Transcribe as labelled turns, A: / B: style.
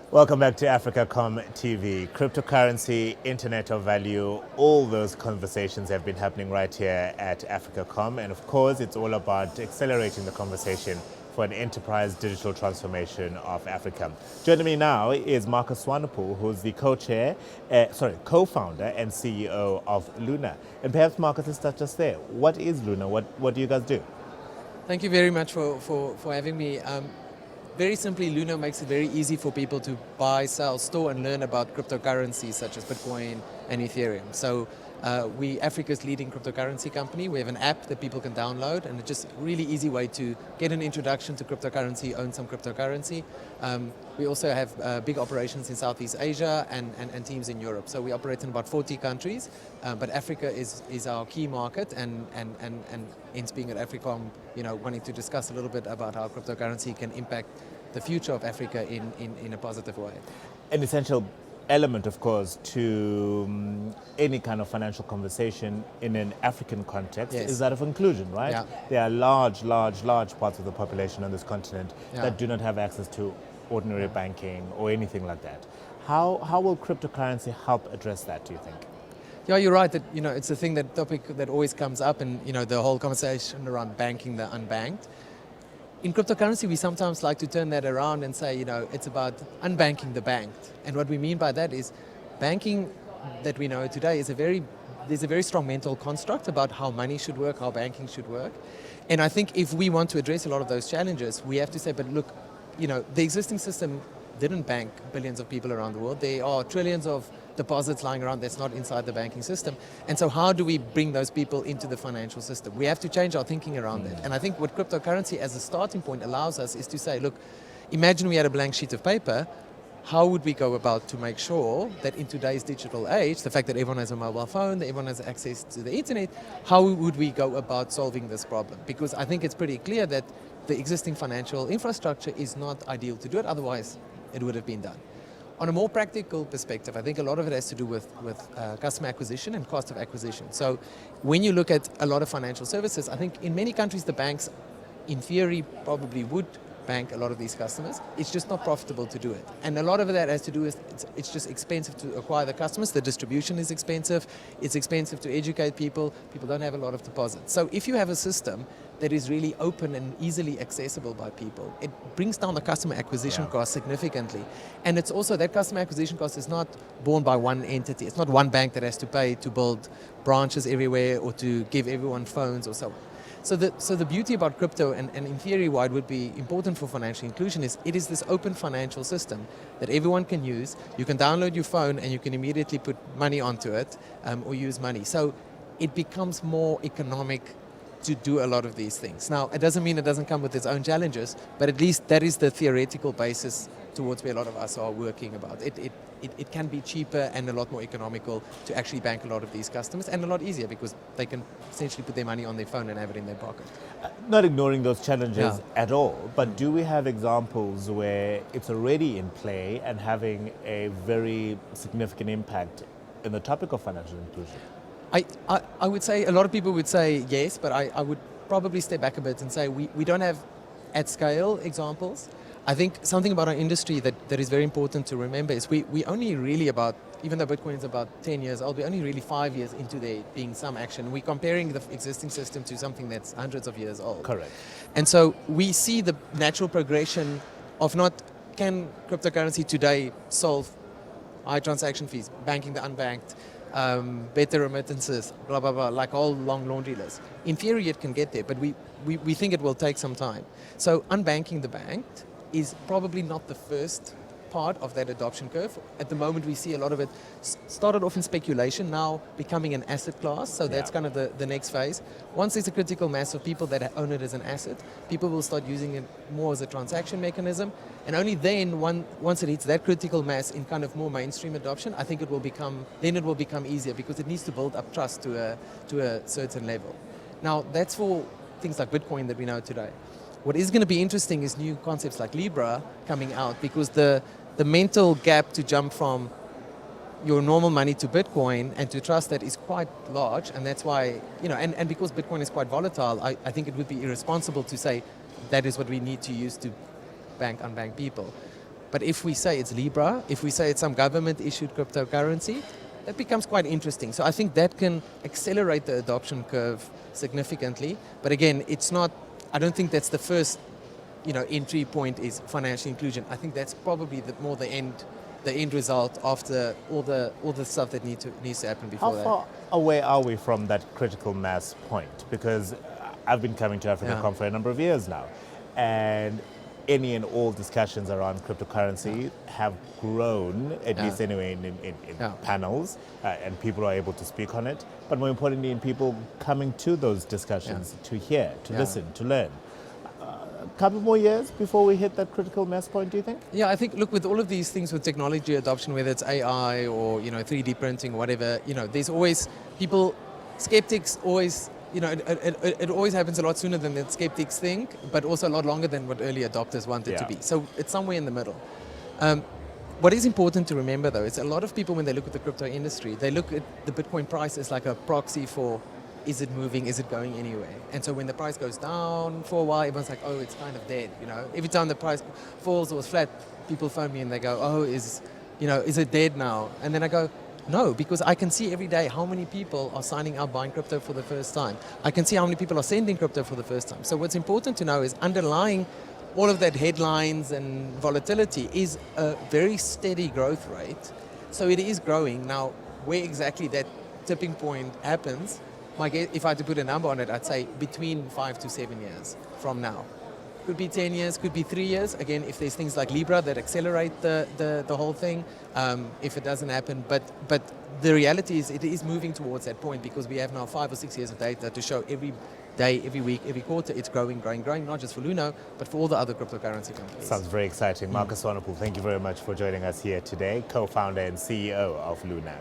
A: Welcome back to AfricaCom TV. Cryptocurrency, Internet of Value, all those conversations have been happening right here at AfricaCom. And of course, it's all about accelerating the conversation for an enterprise digital transformation of Africa. Joining me now is Marcus Swanepoel, who's the co-founder and CEO of Luno. And perhaps Marcus, let's start just there. What is Luno? What do you guys do?
B: Thank you very much for having me. Very simply, Luno makes it very easy for people to buy, sell, store, and learn about cryptocurrencies such as Bitcoin and Ethereum. So we Africa's leading cryptocurrency company. We have an app that people can download, and it's just a really easy way to get an introduction to cryptocurrency, own some cryptocurrency. We also have big operations in Southeast Asia and teams in Europe. So we operate in about 40 countries, but Africa is our key market, and hence being at AfricaCom, wanting to discuss a little bit about how cryptocurrency can impact the future of Africa in a positive way.
A: An essential element, of course, to any kind of financial conversation in an African context is that of inclusion, right?
B: Yeah.
A: There are large parts of the population on this continent that do not have access to ordinary banking or anything like that. How will cryptocurrency help address that, do you think?
B: Yeah, you're right that it's a topic that always comes up, and the whole conversation around banking the unbanked. In cryptocurrency, we sometimes like to turn that around and say, it's about unbanking the banked. And what we mean by that is banking that we know today is there's a very strong mental construct about how money should work, how banking should work. And I think if we want to address a lot of those challenges, we have to say, but look, the existing system didn't bank billions of people around the world. There are trillions of deposits lying around that's not inside the banking system. And so how do we bring those people into the financial system? We have to change our thinking around that. And I think what cryptocurrency as a starting point allows us is to say, look, imagine we had a blank sheet of paper. How would we go about to make sure that in today's digital age, the fact that everyone has a mobile phone, that everyone has access to the internet, how would we go about solving this problem? Because I think it's pretty clear that the existing financial infrastructure is not ideal to do it, otherwise it would have been done. On a more practical perspective, I think a lot of it has to do with customer acquisition and cost of acquisition. So when you look at a lot of financial services, I think in many countries the banks, in theory, probably would bank a lot of these customers. It's just not profitable to do it. And a lot of that has to do with it's just expensive to acquire the customers. The distribution is expensive. It's expensive to educate people. People don't have a lot of deposits. So if you have a system that is really open and easily accessible by people, it brings down the customer acquisition cost significantly. And it's also that customer acquisition cost is not borne by one entity. It's not one bank that has to pay to build branches everywhere or to give everyone phones or so on. So the beauty about crypto, and in theory why it would be important for financial inclusion, is it is this open financial system that everyone can use. You can download your phone and you can immediately put money onto it or use money. So it becomes more economic to do a lot of these things. Now, it doesn't mean it doesn't come with its own challenges, but at least that is the theoretical basis towards where a lot of us are working about. It can be cheaper and a lot more economical to actually bank a lot of these customers, and a lot easier because they can essentially put their money on their phone and have it in their pocket.
A: Not ignoring those challenges at all, but do we have examples where it's already in play and having a very significant impact in the topic of financial inclusion?
B: I would say, a lot of people would say yes, but I would probably step back a bit and say we don't have at scale examples. I think something about our industry that is very important to remember is we only really even though Bitcoin is about 10 years old, we're only really 5 years into there being some action. We're comparing the existing system to something that's hundreds of years old.
A: Correct.
B: And so we see the natural progression of can cryptocurrency today solve high transaction fees, banking the unbanked, better remittances, blah, blah, blah, like all long laundry lists. In theory, it can get there, but we think it will take some time. So unbanking the banked is probably not the first part of that adoption curve. At the moment, we see a lot of it started off in speculation, now becoming an asset class. So that's kind of the next phase. Once there's a critical mass of people that own it as an asset, people will start using it more as a transaction mechanism. And only then, once it hits that critical mass in kind of more mainstream adoption, I think it will become easier because it needs to build up trust to a certain level. Now, that's for things like Bitcoin that we know today. What is going to be interesting is new concepts like Libra coming out, because the mental gap to jump from your normal money to Bitcoin and to trust that is quite large, and that's why, and because Bitcoin is quite volatile, I think it would be irresponsible to say that is what we need to use to bank unbanked people. But if we say it's Libra, if we say it's some government-issued cryptocurrency, that becomes quite interesting. So I think that can accelerate the adoption curve significantly. But again, it's not, I don't think that's the first, entry point is financial inclusion. I think that's probably more the end result after all the stuff that needs to happen before that.
A: How far away are we from that critical mass point? Because I've been coming to AfricaCom for a number of years now, and any and all discussions around cryptocurrency have grown, at least anyway in panels, and people are able to speak on it. But more importantly, in people coming to those discussions to hear, to listen, to learn. A couple more years before we hit that critical mass point, do you think?
B: Yeah, I think, look, with all of these things with technology adoption, whether it's AI or 3D printing, whatever, there's always skeptics always. It always happens a lot sooner than the skeptics think, but also a lot longer than what early adopters want it to be. So it's somewhere in the middle. What is important to remember, though, is a lot of people, when they look at the crypto industry, they look at the Bitcoin price as like a proxy for, is it moving, is it going anywhere? And so when the price goes down for a while, everyone's like, oh, it's kind of dead. Every time the price falls or is flat, people phone me and they go, oh, is it dead now? And then I go, no, because I can see every day how many people are signing up buying crypto for the first time. I can see how many people are sending crypto for the first time. So what's important to know is underlying all of that headlines and volatility is a very steady growth rate. So it is growing. Now, where exactly that tipping point happens, if I had to put a number on it, I'd say between 5 to 7 years from now. Could be 10 years, could be 3 years. Again, if there's things like Libra that accelerate the whole thing, if it doesn't happen. But the reality is it is moving towards that point because we have now 5 or 6 years of data to show every day, every week, every quarter, it's growing, not just for Luno, but for all the other cryptocurrency companies.
A: Sounds very exciting. Marcus Swanepoel, thank you very much for joining us here today, co-founder and CEO of Luno.